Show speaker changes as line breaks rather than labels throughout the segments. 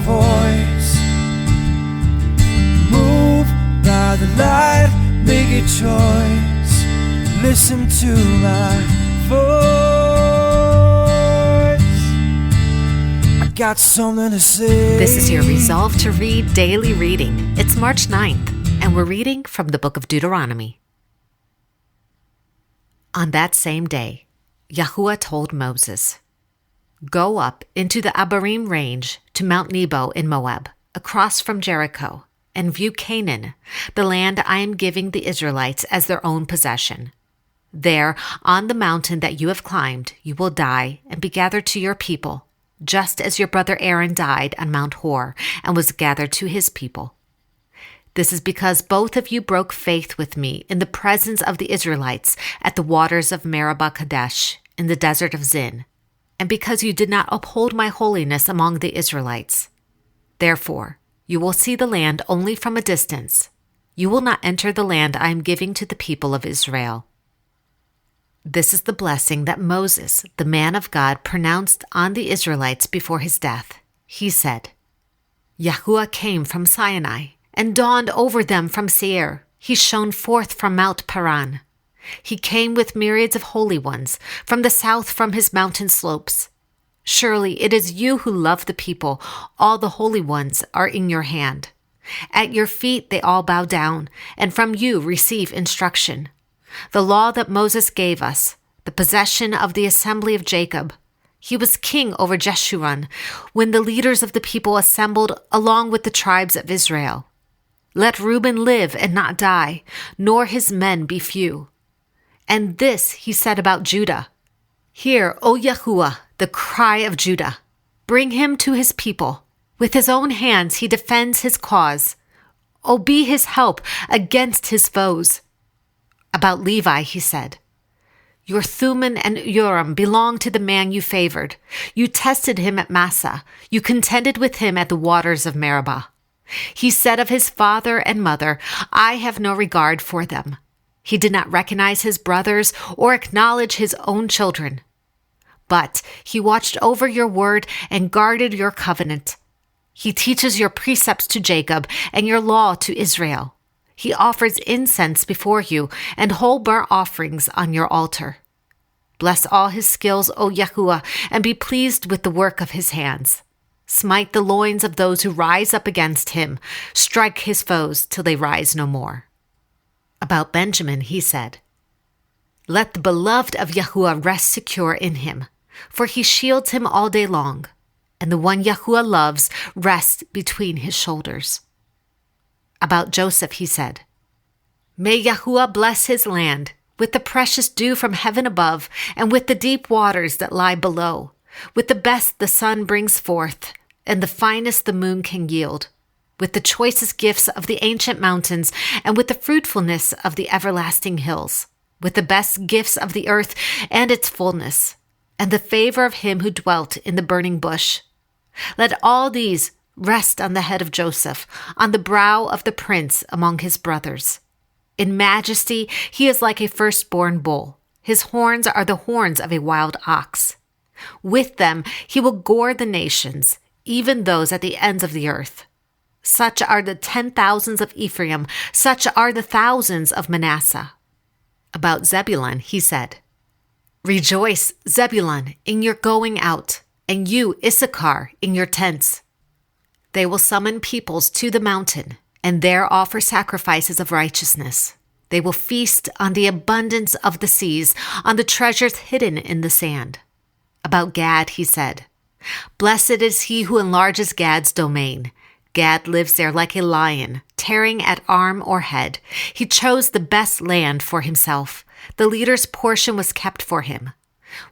voice. Move by the light, make a choice. Listen to my voice. I got something to say.
This is your Resolve to Read daily reading. It's March 9th, and we're reading from the book of Deuteronomy. On that same day, Yahuwah told Moses, "Go up into the Abarim range to Mount Nebo in Moab, across from Jericho, and view Canaan, the land I am giving the Israelites as their own possession. There, on the mountain that you have climbed, you will die and be gathered to your people, just as your brother Aaron died on Mount Hor and was gathered to his people. This is because both of you broke faith with me in the presence of the Israelites at the waters of Meribah Kadesh in the desert of Zin, and because you did not uphold my holiness among the Israelites. Therefore, you will see the land only from a distance. You will not enter the land I am giving to the people of Israel." This is the blessing that Moses, the man of God, pronounced on the Israelites before his death. He said, "Yahuwah came from Sinai and dawned over them from Seir. He shone forth from Mount Paran. He came with myriads of holy ones from the south from his mountain slopes. Surely it is you who love the people. All the holy ones are in your hand. At your feet they all bow down, and from you receive instruction. The law that Moses gave us, the possession of the assembly of Jacob. He was king over Jeshurun when the leaders of the people assembled along with the tribes of Israel. Let Reuben live and not die, nor his men be few." And this he said about Judah, "Hear, O Yahuwah, the cry of Judah. Bring him to his people. With his own hands he defends his cause. O be his help against his foes." About Levi he said, "Your Thummim and Urim belong to the man you favored. You tested him at Massah. You contended with him at the waters of Meribah. He said of his father and mother, 'I have no regard for them.' He did not recognize his brothers or acknowledge his own children. But he watched over your word and guarded your covenant. He teaches your precepts to Jacob and your law to Israel. He offers incense before you and whole burnt offerings on your altar. Bless all his skills, O Yahuwah, and be pleased with the work of his hands. Smite the loins of those who rise up against him. Strike his foes till they rise no more." About Benjamin he said, "Let the beloved of Yahuwah rest secure in him, for he shields him all day long, and the one Yahuwah loves rests between his shoulders." About Joseph he said, "May Yahuwah bless his land with the precious dew from heaven above and with the deep waters that lie below, with the best the sun brings forth and the finest the moon can yield, with the choicest gifts of the ancient mountains and with the fruitfulness of the everlasting hills, with the best gifts of the earth and its fullness, and the favor of him who dwelt in the burning bush. Let all these rest on the head of Joseph, on the brow of the prince among his brothers. In majesty he is like a firstborn bull. His horns are the horns of a wild ox. With them he will gore the nations, even those at the ends of the earth. Such are the 10,000s of Ephraim, such are the thousands of Manasseh." About Zebulun he said, "Rejoice, Zebulun, in your going out, and you, Issachar, in your tents. They will summon peoples to the mountain, and there offer sacrifices of righteousness. They will feast on the abundance of the seas, on the treasures hidden in the sand." About Gad he said, "Blessed is he who enlarges Gad's domain. Gad lives there like a lion, tearing at arm or head. He chose the best land for himself. The leader's portion was kept for him.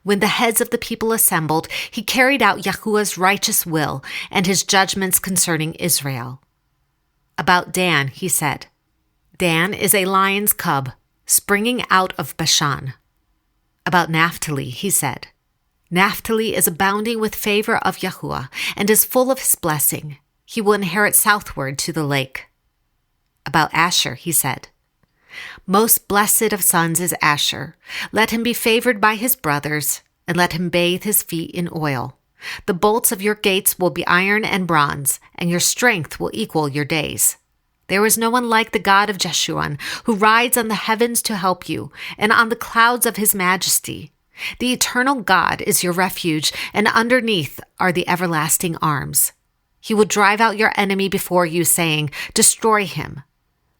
When the heads of the people assembled, he carried out Yahuwah's righteous will and his judgments concerning Israel." About Dan he said, "Dan is a lion's cub, springing out of Bashan." About Naphtali he said, "Naphtali is abounding with favor of Yahuwah and is full of his blessing. He will inherit southward to the lake." About Asher he said, "Most blessed of sons is Asher. Let him be favored by his brothers, and let him bathe his feet in oil. The bolts of your gates will be iron and bronze, and your strength will equal your days. There is no one like the God of Jeshurun, who rides on the heavens to help you, and on the clouds of his majesty. The eternal God is your refuge, and underneath are the everlasting arms. He will drive out your enemy before you, saying, "Destroy him."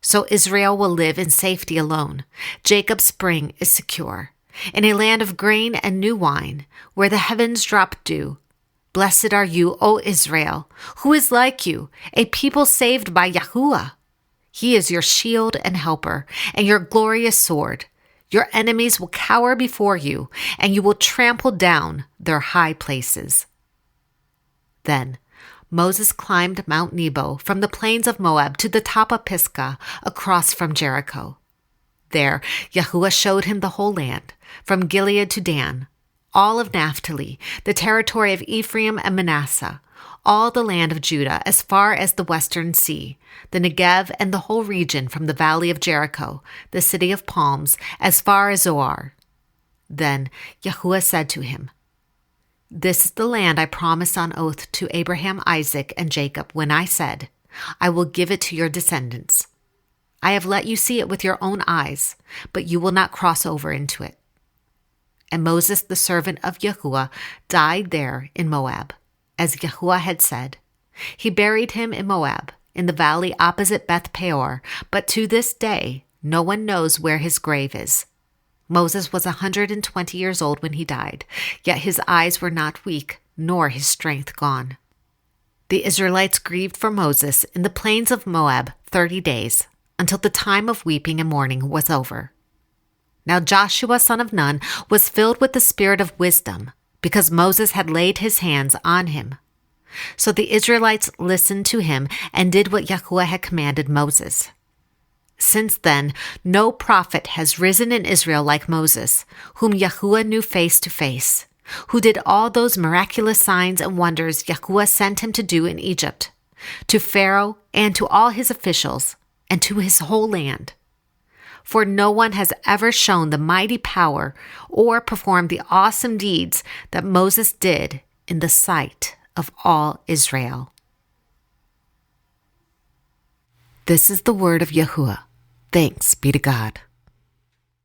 So Israel will live in safety alone. Jacob's spring is secure, in a land of grain and new wine, where the heavens drop dew. Blessed are you, O Israel, who is like you, a people saved by Yahuwah. He is your shield and helper, and your glorious sword. Your enemies will cower before you, and you will trample down their high places. Then Moses climbed Mount Nebo from the plains of Moab to the top of Pisgah, across from Jericho. There Yahuwah showed him the whole land, from Gilead to Dan, all of Naphtali, the territory of Ephraim and Manasseh, all the land of Judah as far as the western sea, the Negev and the whole region from the valley of Jericho, the city of palms, as far as Zoar. Then Yahuwah said to him, "This is the land I promised on oath to Abraham, Isaac, and Jacob when I said, 'I will give it to your descendants.' I have let you see it with your own eyes, but you will not cross over into it." And Moses, the servant of Yahuwah, died there in Moab, as Yahuwah had said. He buried him in Moab, in the valley opposite Beth Peor, but to this day no one knows where his grave is. Moses was 120 years old when he died, yet his eyes were not weak, nor his strength gone. The Israelites grieved for Moses in the plains of Moab 30 days, until the time of weeping and mourning was over. Now Joshua son of Nun was filled with the spirit of wisdom, because Moses had laid his hands on him. So the Israelites listened to him and did what Yahuwah had commanded Moses. Since then, no prophet has risen in Israel like Moses, whom Yahuwah knew face to face, who did all those miraculous signs and wonders Yahuwah sent him to do in Egypt, to Pharaoh and to all his officials, and to his whole land. For no one has ever shown the mighty power or performed the awesome deeds that Moses did in the sight of all Israel. This is the word of Yahuwah. Thanks be to God.